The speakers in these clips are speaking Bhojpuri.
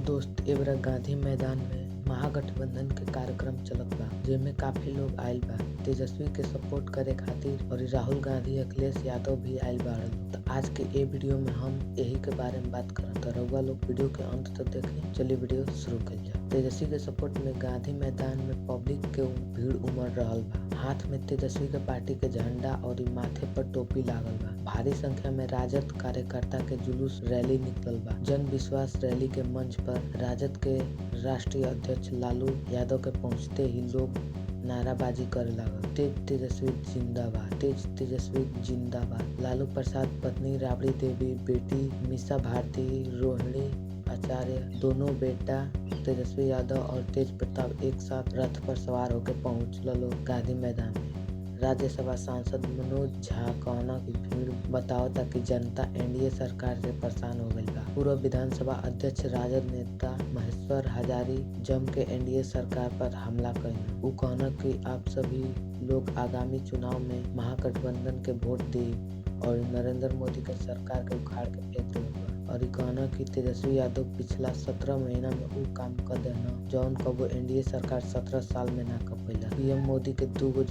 दोस्त एबरा गांधी मैदान में महागठबंधन के कार्यक्रम चलत बा, जेमे काफी लोग आइल बा तेजस्वी के सपोर्ट करे खातिर और राहुल गांधी अखिलेश यादव भी आइल बाड़न। तो आज के ए वीडियो में हम यही के बारे में बात करत। तो रउआ लोग वीडियो के अंत तक देखें। चलिए वीडियो शुरू कर जाए। तेजस्वी के सपोर्ट में गांधी मैदान में पब्लिक के भीड़ उमड़ रहल बा। हाथ में तेजस्वी के पार्टी के झंडा और माथे पर टोपी लागल बा। भारी संख्या में राजद कार्यकर्ता के जुलूस रैली निकलल बा। जन विश्वास रैली के मंच पर राजद के राष्ट्रीय अध्यक्ष लालू यादव के पहुंचते ही लोग नाराबाजी करे लागल। तेज तेजस्वी जिंदाबाद, तेज तेजस्वी जिंदाबाद। लालू प्रसाद पत्नी राबड़ी देवी, बेटी मीसा भारती, रोहिणी आचार्य, दोनों बेटा तेजस्वी यादव और तेज प्रताप एक साथ रथ पर सवार होकर पहुंचल गांधी मैदान में। राज्यसभा सांसद मनोज झा कहना की भीड़ बताओ ताकि जनता एनडीए सरकार से परेशान हो गई बा। पूर्व विधानसभा अध्यक्ष राजद नेता महेश्वर हजारी जम के एनडीए सरकार पर हमला कईन। उ कहना कि आप सभी लोग आगामी चुनाव में महागठबंधन के वोट दी और नरेंद्र मोदी के सरकार के उखाड़ के फेंक दे। और कहना कि तेजस्वी यादव पिछला 17 महीना में उ काम कर देना जौन कबो एनडीए सरकार 17 साल में ना कर पैला। पीएम मोदी के दूगो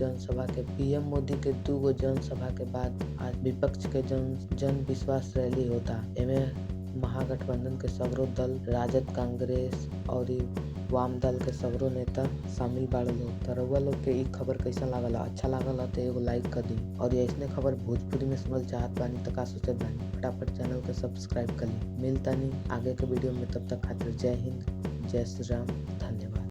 जनसभा के बाद आज विपक्ष के जन विश्वास रैली होता। एमे महागठबंधन के सगरो दल राजद, कांग्रेस और वाम दल के सगरो नेता शामिल बाड़े लोग। तो रउआ लोग के ई खबर कैसा लागल? अच्छा लागल तो एगो लाइक कर दी। और ऐसने खबर भोजपुरी में सुनल चाहत बानी तो का सोचत बानी, फटाफट चैनल के सब्सक्राइब कर ली। मिलतानी आगे के वीडियो में, तब तक खातिर जय हिंद, जय श्री राम।